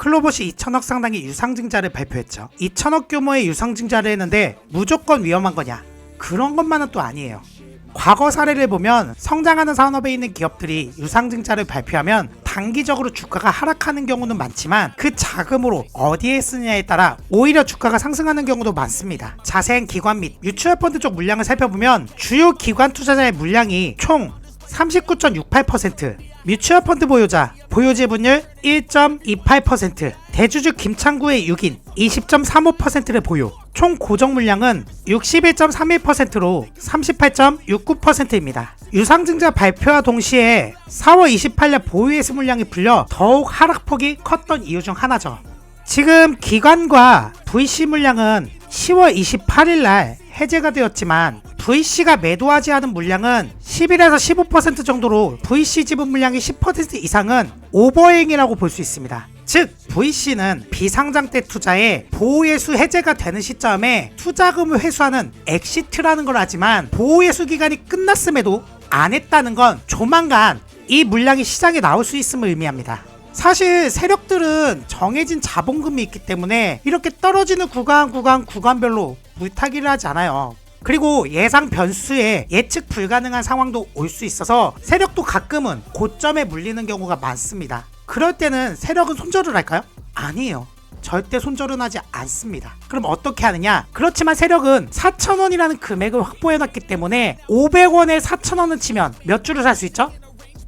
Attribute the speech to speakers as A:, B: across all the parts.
A: 클로봇이 2천억 상당의 유상증자를 발표했죠. 2천억 규모의 유상증자를 했는데 무조건 위험한 거냐? 그런 것만은 또 아니에요. 과거 사례를 보면 성장하는 산업에 있는 기업들이 유상증자를 발표하면 단기적으로 주가가 하락하는 경우는 많지만 그 자금으로 어디에 쓰느냐에 따라 오히려 주가가 상승하는 경우도 많습니다. 자세한 기관 및 뮤추얼펀드 쪽 물량을 살펴보면 주요 기관 투자자의 물량이 총 39.68%, 뮤추얼펀드 보유자 보유 지분율 1.28%, 대주주 김창구의 6인 20.35%를 보유, 총 고정 물량은 61.31%로 38.69%입니다. 유상증자 발표와 동시에 4월 28일 보유 예수 물량이 불려 더욱 하락폭이 컸던 이유 중 하나죠. 지금 기관과 VC 물량은 10월 28일 날 해제가 되었지만 VC가 매도하지 않은 물량은 11에서 15% 정도로 VC 지분 물량의 10% 이상은 오버행이라고 볼 수 있습니다. 즉 VC는 비상장 때 투자에 보호예수 해제가 되는 시점에 투자금을 회수하는 엑시트라는 걸 하지만 보호예수 기간이 끝났음에도 안 했다는 건 조만간 이 물량이 시장에 나올 수 있음을 의미합니다. 사실 세력들은 정해진 자본금이 있기 때문에 이렇게 떨어지는 구간별로 물타기를 하지 않아요. 그리고 예상 변수에 예측 불가능한 상황도 올 수 있어서 세력도 가끔은 고점에 물리는 경우가 많습니다. 그럴 때는 세력은 손절을 할까요? 아니에요. 절대 손절은 하지 않습니다. 그럼 어떻게 하느냐? 그렇지만 세력은 4,000원이라는 금액을 확보해놨기 때문에 500원에 4,000원을 치면 몇 주를 살 수 있죠?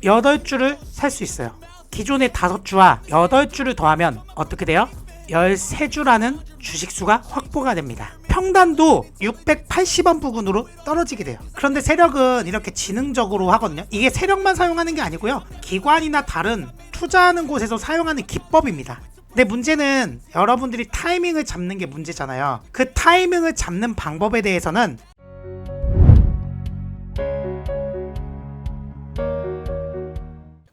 A: 8주를 살 수 있어요. 기존의 5주와 8주를 더하면 어떻게 돼요? 13주라는 주식수가 확보가 됩니다. 평단도 680원 부근으로 떨어지게 돼요. 그런데 세력은 이렇게 지능적으로 하거든요. 이게 세력만 사용하는 게 아니고요. 기관이나 다른 투자하는 곳에서 사용하는 기법입니다. 근데 문제는 여러분들이 타이밍을 잡는 게 문제잖아요. 그 타이밍을 잡는 방법에 대해서는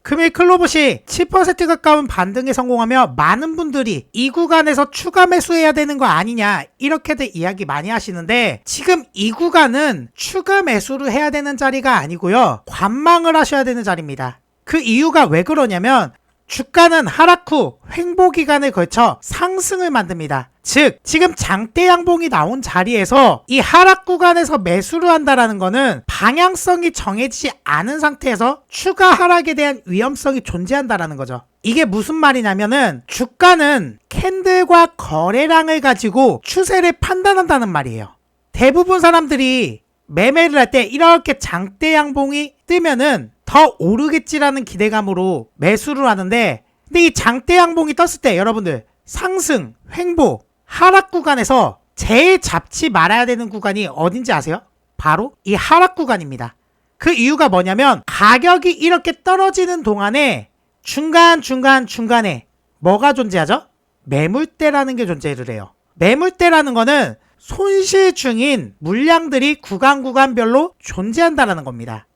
A: 금일 클로봇이 7% 가까운 반등에 성공하며 많은 분들이 이 구간에서 추가 매수해야 되는 거 아니냐 이렇게들 이야기 많이 하시는데 지금 이 구간은 추가 매수를 해야 되는 자리가 아니고요. 관망을 하셔야 되는 자리입니다. 그 이유가 왜 그러냐면 주가는 하락 후 횡보 기간을 걸쳐 상승을 만듭니다. 즉 지금 장대 양봉이 나온 자리에서 이 하락 구간에서 매수를 한다라는 거는 방향성이 정해지지 않은 상태에서 추가 하락에 대한 위험성이 존재한다라는 거죠. 이게 무슨 말이냐면은 주가는 캔들과 거래량을 가지고 추세를 판단한다는 말이에요. 대부분 사람들이 매매를 할 때 이렇게 장대 양봉이 뜨면은 더 오르겠지라는 기대감으로 매수를 하는데 근데 이 장대 양봉이 떴을 때 여러분들 상승, 횡보, 하락 구간에서 제일 잡지 말아야 되는 구간이 어딘지 아세요? 바로 이 하락 구간입니다. 그 이유가 뭐냐면 가격이 이렇게 떨어지는 동안에 중간에 뭐가 존재하죠? 매물대라는 게 존재를 해요. 매물대라는 거는 손실 중인 물량들이 구간별로 존재한다는 겁니다.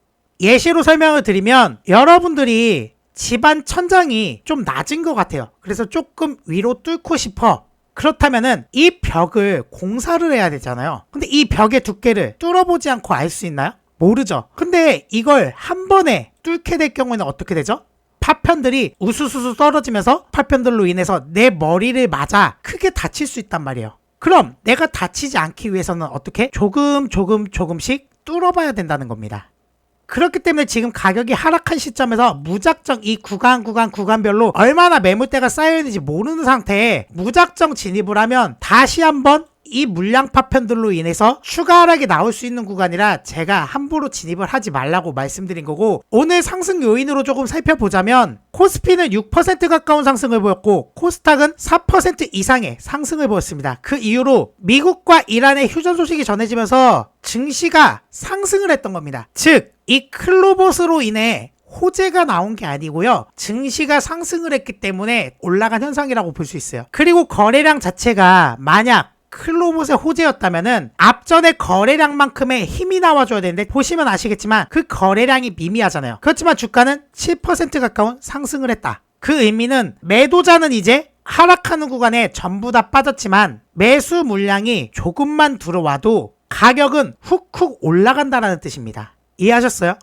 A: 예시로 설명을 드리면 여러분들이 집안 천장이 좀 낮은 것 같아요. 그래서 조금 위로 뚫고 싶어. 그렇다면은 이 벽을 공사를 해야 되잖아요. 근데 이 벽의 두께를 뚫어보지 않고 알 수 있나요? 모르죠. 근데 이걸 한 번에 뚫게 될 경우에는 어떻게 되죠? 파편들이 우수수수 떨어지면서 파편들로 인해서 내 머리를 맞아 크게 다칠 수 있단 말이에요. 그럼 내가 다치지 않기 위해서는 어떻게? 조금씩 뚫어봐야 된다는 겁니다. 그렇기 때문에 지금 가격이 하락한 시점에서 무작정 이 구간별로 얼마나 매물대가 쌓여있는지 모르는 상태에 무작정 진입을 하면 다시 한번 이 물량 파편들로 인해서 추가 하락이 나올 수 있는 구간이라 제가 함부로 진입을 하지 말라고 말씀드린 거고, 오늘 상승 요인으로 조금 살펴보자면 코스피는 6% 가까운 상승을 보였고 코스닥은 4% 이상의 상승을 보였습니다. 그 이후로 미국과 이란의 휴전 소식이 전해지면서 증시가 상승을 했던 겁니다. 즉 이 클로봇으로 인해 호재가 나온 게 아니고요. 증시가 상승을 했기 때문에 올라간 현상이라고 볼 수 있어요. 그리고 거래량 자체가 만약 클로봇의 호재였다면은 앞전에 거래량만큼의 힘이 나와줘야 되는데 보시면 아시겠지만 그 거래량이 미미하잖아요. 그렇지만 주가는 7% 가까운 상승을 했다. 그 의미는 매도자는 이제 하락하는 구간에 전부 다 빠졌지만 매수 물량이 조금만 들어와도 가격은 훅훅 올라간다는 뜻입니다. 이해하셨어요?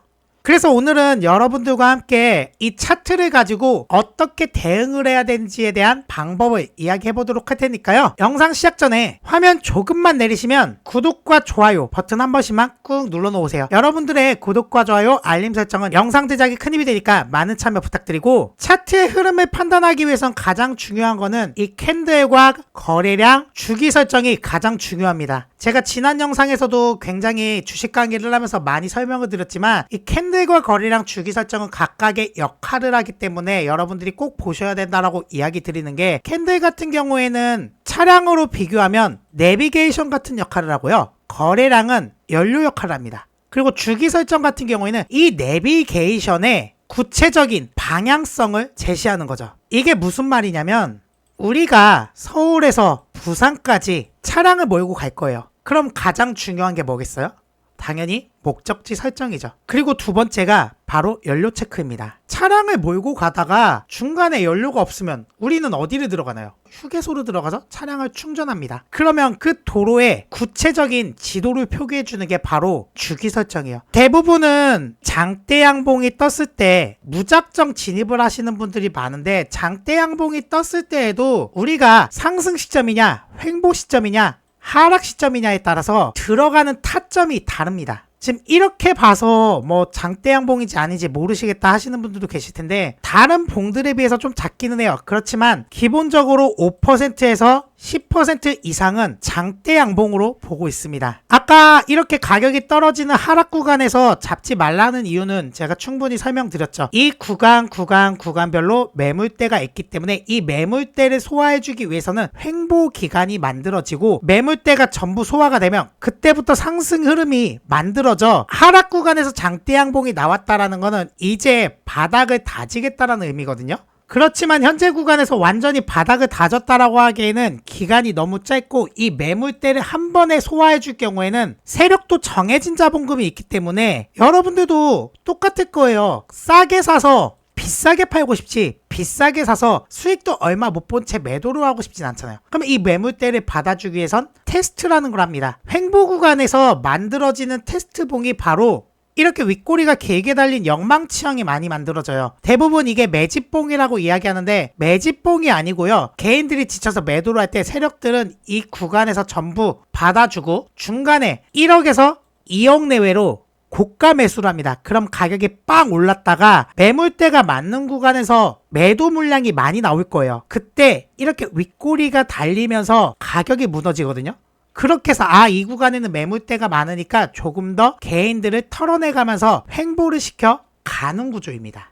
A: 그래서 오늘은 여러분들과 함께 이 차트를 가지고 어떻게 대응을 해야 되는지에 대한 방법을 이야기해 보도록 할 테니까요. 영상 시작 전에 화면 조금만 내리시면 구독과 좋아요 버튼 한 번씩만 꾹 눌러 놓으세요. 여러분들의 구독과 좋아요, 알림 설정은 영상 제작에 큰 힘이 되니까 많은 참여 부탁드리고, 차트의 흐름을 판단하기 위해선 가장 중요한 거는 이 캔들과 거래량, 주기 설정이 가장 중요합니다. 제가 지난 영상에서도 굉장히 주식 강의를 하면서 많이 설명을 드렸지만 이 캔들과 거래량, 주기 설정은 각각의 역할을 하기 때문에 여러분들이 꼭 보셔야 된다라고 이야기 드리는 게, 캔들 같은 경우에는 차량으로 비교하면 내비게이션 같은 역할을 하고요. 거래량은 연료 역할을 합니다. 그리고 주기 설정 같은 경우에는 이 내비게이션의 구체적인 방향성을 제시하는 거죠. 이게 무슨 말이냐면, 우리가 서울에서 부산까지 차량을 몰고 갈 거예요. 그럼 가장 중요한 게 뭐겠어요? 당연히 목적지 설정이죠. 그리고 두 번째가 바로 연료 체크입니다. 차량을 몰고 가다가 중간에 연료가 없으면 우리는 어디를 들어가나요? 휴게소로 들어가서 차량을 충전합니다. 그러면 그 도로에 구체적인 지도를 표기해 주는 게 바로 주기 설정이에요. 대부분은 장대 양봉이 떴을 때 무작정 진입을 하시는 분들이 많은데, 장대 양봉이 떴을 때에도 우리가 상승 시점이냐 횡보 시점이냐 하락 시점이냐에 따라서 들어가는 타점이 다릅니다. 지금 이렇게 봐서 뭐 장대 양봉인지 아닌지 모르시겠다 하시는 분들도 계실 텐데, 다른 봉들에 비해서 좀 작기는 해요. 그렇지만 기본적으로 5%에서 10% 이상은 장대 양봉으로 보고 있습니다. 아까 이렇게 가격이 떨어지는 하락 구간에서 잡지 말라는 이유는 제가 충분히 설명드렸죠. 이 구간별로 매물대가 있기 때문에 이 매물대를 소화해주기 위해서는 횡보 기간이 만들어지고, 매물대가 전부 소화가 되면 그때부터 상승 흐름이 만들어져 하락 구간에서 장대 양봉이 나왔다라는 거는 이제 바닥을 다지겠다라는 의미거든요. 그렇지만 현재 구간에서 완전히 바닥을 다졌다라고 하기에는 기간이 너무 짧고, 이 매물대를 한 번에 소화해 줄 경우에는 세력도 정해진 자본금이 있기 때문에 여러분들도 똑같을 거예요. 싸게 사서 비싸게 팔고 싶지, 비싸게 사서 수익도 얼마 못 본 채 매도를 하고 싶진 않잖아요. 그럼 이 매물대를 받아주기 위해선 테스트라는 걸 합니다. 횡보 구간에서 만들어지는 테스트봉이 바로 이렇게 윗꼬리가 길게 달린 영망치형이 많이 만들어져요. 대부분 이게 매집봉이라고 이야기하는데 매집봉이 아니고요. 개인들이 지쳐서 매도를 할 때 세력들은 이 구간에서 전부 받아주고 중간에 1억에서 2억 내외로 고가 매수를 합니다. 그럼 가격이 빵 올랐다가 매물대가 맞는 구간에서 매도 물량이 많이 나올 거예요. 그때 이렇게 윗꼬리가 달리면서 가격이 무너지거든요. 그렇게 해서 이 구간에는 매물대가 많으니까 조금 더 개인들을 털어내가면서 횡보를 시켜 가는 구조입니다.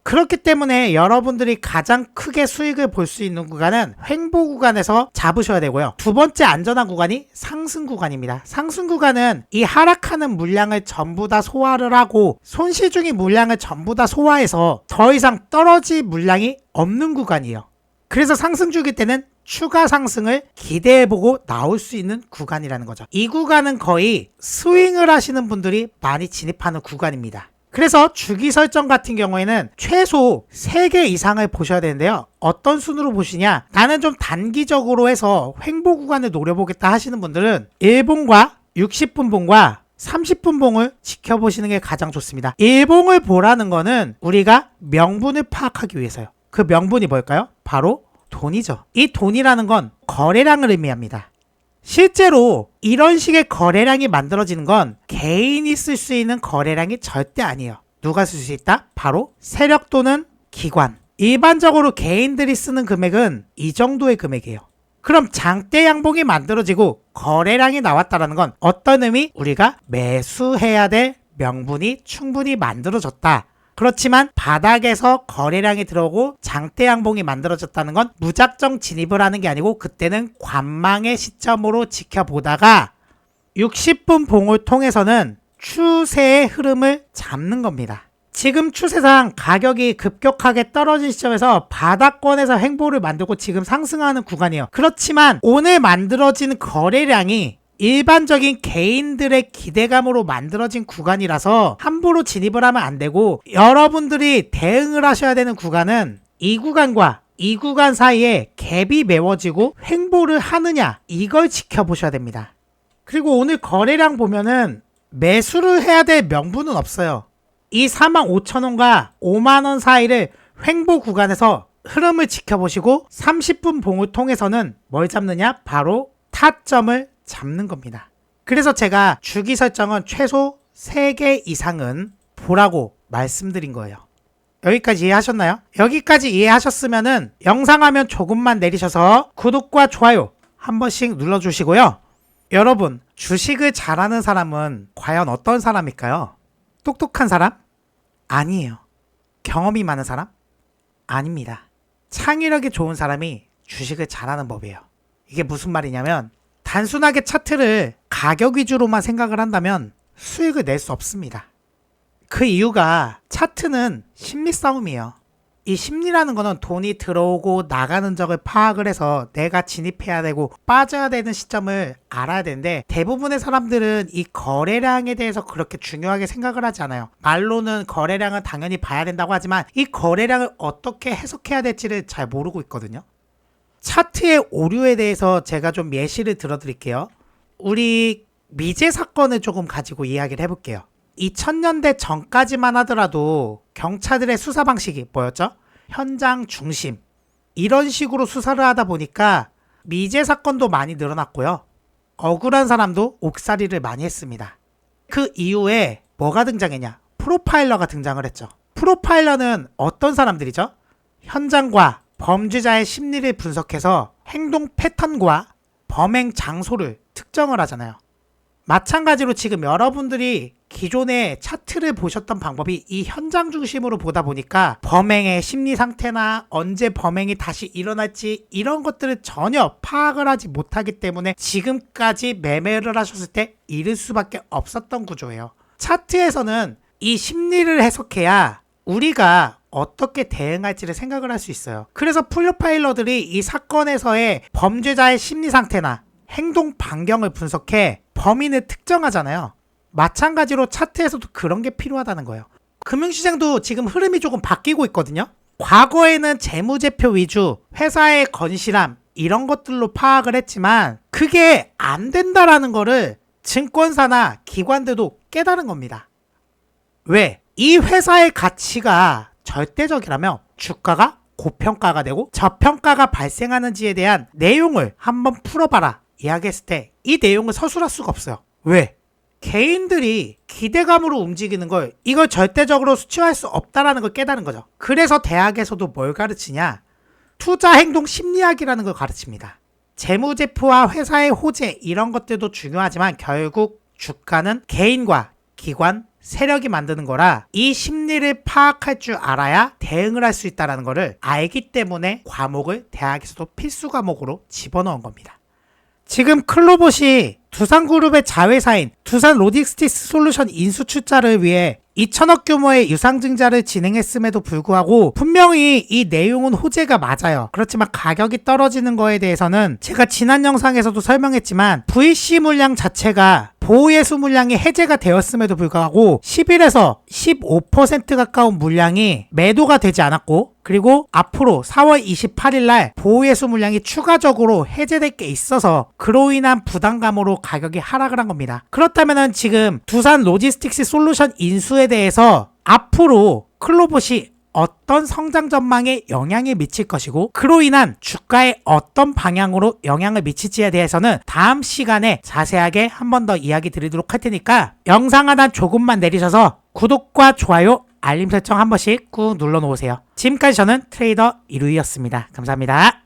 A: 그렇기 때문에 여러분들이 가장 크게 수익을 볼 수 있는 구간은 횡보 구간에서 잡으셔야 되고요. 두 번째 안전한 구간이 상승 구간입니다. 상승 구간은 이 하락하는 물량을 전부 다 소화를 하고 손실 중인 물량을 전부 다 소화해서 더 이상 떨어질 물량이 없는 구간이에요. 그래서 상승 주기 때는 추가 상승을 기대해보고 나올 수 있는 구간이라는 거죠. 이 구간은 거의 스윙을 하시는 분들이 많이 진입하는 구간입니다. 그래서 주기 설정 같은 경우에는 최소 3개 이상을 보셔야 되는데요. 어떤 순으로 보시냐? 나는 좀 단기적으로 해서 횡보 구간을 노려보겠다 하시는 분들은 1봉과 60분 봉과 30분 봉을 지켜보시는 게 가장 좋습니다. 1봉을 보라는 거는 우리가 명분을 파악하기 위해서요. 그 명분이 뭘까요? 바로 돈이죠. 이 돈이라는 건 거래량을 의미합니다. 실제로 이런 식의 거래량이 만들어지는 건 개인이 쓸 수 있는 거래량이 절대 아니에요. 누가 쓸 수 있다? 바로 세력 또는 기관. 일반적으로 개인들이 쓰는 금액은 이 정도의 금액이에요. 그럼 장대 양봉이 만들어지고 거래량이 나왔다는 건 어떤 의미? 우리가 매수해야 될 명분이 충분히 만들어졌다. 그렇지만 바닥에서 거래량이 들어오고 장대 양봉이 만들어졌다는 건 무작정 진입을 하는 게 아니고, 그때는 관망의 시점으로 지켜보다가 60분 봉을 통해서는 추세의 흐름을 잡는 겁니다. 지금 추세상 가격이 급격하게 떨어진 시점에서 바닥권에서 횡보를 만들고 지금 상승하는 구간이에요. 그렇지만 오늘 만들어진 거래량이 일반적인 개인들의 기대감으로 만들어진 구간이라서 함부로 진입을 하면 안 되고, 여러분들이 대응을 하셔야 되는 구간은 이 구간과 이 구간 사이에 갭이 메워지고 횡보를 하느냐, 이걸 지켜보셔야 됩니다. 그리고 오늘 거래량 보면은 매수를 해야 될 명분은 없어요. 이 45,000원과 5만원 사이를 횡보 구간에서 흐름을 지켜보시고 30분 봉을 통해서는 뭘 잡느냐? 바로 타점을 잡는 겁니다. 그래서 제가 주기 설정은 최소 3개 이상은 보라고 말씀드린 거예요. 여기까지 이해하셨나요? 여기까지 이해하셨으면은 영상 화면 조금만 내리셔서 구독과 좋아요 한 번씩 눌러주시고요. 여러분, 주식을 잘하는 사람은 과연 어떤 사람일까요? 똑똑한 사람? 아니에요. 경험이 많은 사람? 아닙니다. 창의력이 좋은 사람이 주식을 잘하는 법이에요. 이게 무슨 말이냐면 단순하게 차트를 가격 위주로만 생각을 한다면 수익을 낼 수 없습니다. 그 이유가 차트는 심리 싸움이에요. 이 심리라는 거는 돈이 들어오고 나가는 적을 파악을 해서 내가 진입해야 되고 빠져야 되는 시점을 알아야 되는데 대부분의 사람들은 이 거래량에 대해서 그렇게 중요하게 생각을 하지 않아요. 말로는 거래량은 당연히 봐야 된다고 하지만 이 거래량을 어떻게 해석해야 될지를 잘 모르고 있거든요. 차트의 오류에 대해서 제가 좀 예시를 들어드릴게요. 우리 미제 사건을 조금 가지고 이야기를 해볼게요. 2000년대 전까지만 하더라도 경찰들의 수사 방식이 뭐였죠? 현장 중심. 이런 식으로 수사를 하다 보니까 미제 사건도 많이 늘어났고요. 억울한 사람도 옥살이를 많이 했습니다. 그 이후에 뭐가 등장했냐? 프로파일러가 등장을 했죠. 프로파일러는 어떤 사람들이죠? 현장과 범죄자의 심리를 분석해서 행동 패턴과 범행 장소를 특정을 하잖아요. 마찬가지로 지금 여러분들이 기존에 차트를 보셨던 방법이 이 현장 중심으로 보다 보니까 범행의 심리 상태나 언제 범행이 다시 일어날지 이런 것들을 전혀 파악을 하지 못하기 때문에 지금까지 매매를 하셨을 때 잃을 수밖에 없었던 구조예요. 차트에서는 이 심리를 해석해야 우리가 어떻게 대응할지를 생각을 할 수 있어요. 그래서 프로파일러들이 이 사건에서의 범죄자의 심리 상태나 행동 반경을 분석해 범인을 특정하잖아요. 마찬가지로 차트에서도 그런 게 필요하다는 거예요. 금융시장도 지금 흐름이 조금 바뀌고 있거든요. 과거에는 재무제표 위주, 회사의 건실함 이런 것들로 파악을 했지만 그게 안 된다라는 거를 증권사나 기관들도 깨달은 겁니다. 왜? 이 회사의 가치가 절대적이라면 주가가 고평가가 되고 저평가가 발생하는지에 대한 내용을 한번 풀어봐라 이야기했을 때 이 내용을 서술할 수가 없어요. 왜? 개인들이 기대감으로 움직이는 걸 이걸 절대적으로 수치화할 수 없다라는 걸 깨달은 거죠. 그래서 대학에서도 뭘 가르치냐? 투자 행동 심리학이라는 걸 가르칩니다. 재무제표와 회사의 호재 이런 것들도 중요하지만 결국 주가는 개인과 기관, 세력이 만드는 거라 이 심리를 파악할 줄 알아야 대응을 할 수 있다는 거를 알기 때문에 과목을 대학에서도 필수 과목으로 집어넣은 겁니다. 지금 클로봇이 두산그룹의 자회사인 두산 로지스틱스 솔루션 인수 출자를 위해 2천억 규모의 유상증자를 진행했음에도 불구하고 분명히 이 내용은 호재가 맞아요. 그렇지만 가격이 떨어지는 거에 대해서는 제가 지난 영상에서도 설명했지만 VC 물량 자체가 보호예수 물량이 해제가 되었음에도 불구하고 11에서 15% 가까운 물량이 매도가 되지 않았고 그리고 앞으로 4월 28일 날 보호예수 물량이 추가적으로 해제될 게 있어서 그로 인한 부담감으로 가격이 하락을 한 겁니다. 그렇다면 지금 두산 로지스틱스 솔루션 인수에 대해서 앞으로 클로봇이 어떤 성장 전망에 영향을 미칠 것이고 그로 인한 주가에 어떤 방향으로 영향을 미칠지에 대해서는 다음 시간에 자세하게 한 번 더 이야기 드리도록 할 테니까 영상 하나 조금만 내리셔서 구독과 좋아요 알림 설정 한 번씩 꾹 눌러 놓으세요. 지금까지 저는 트레이더 이루이였습니다. 감사합니다.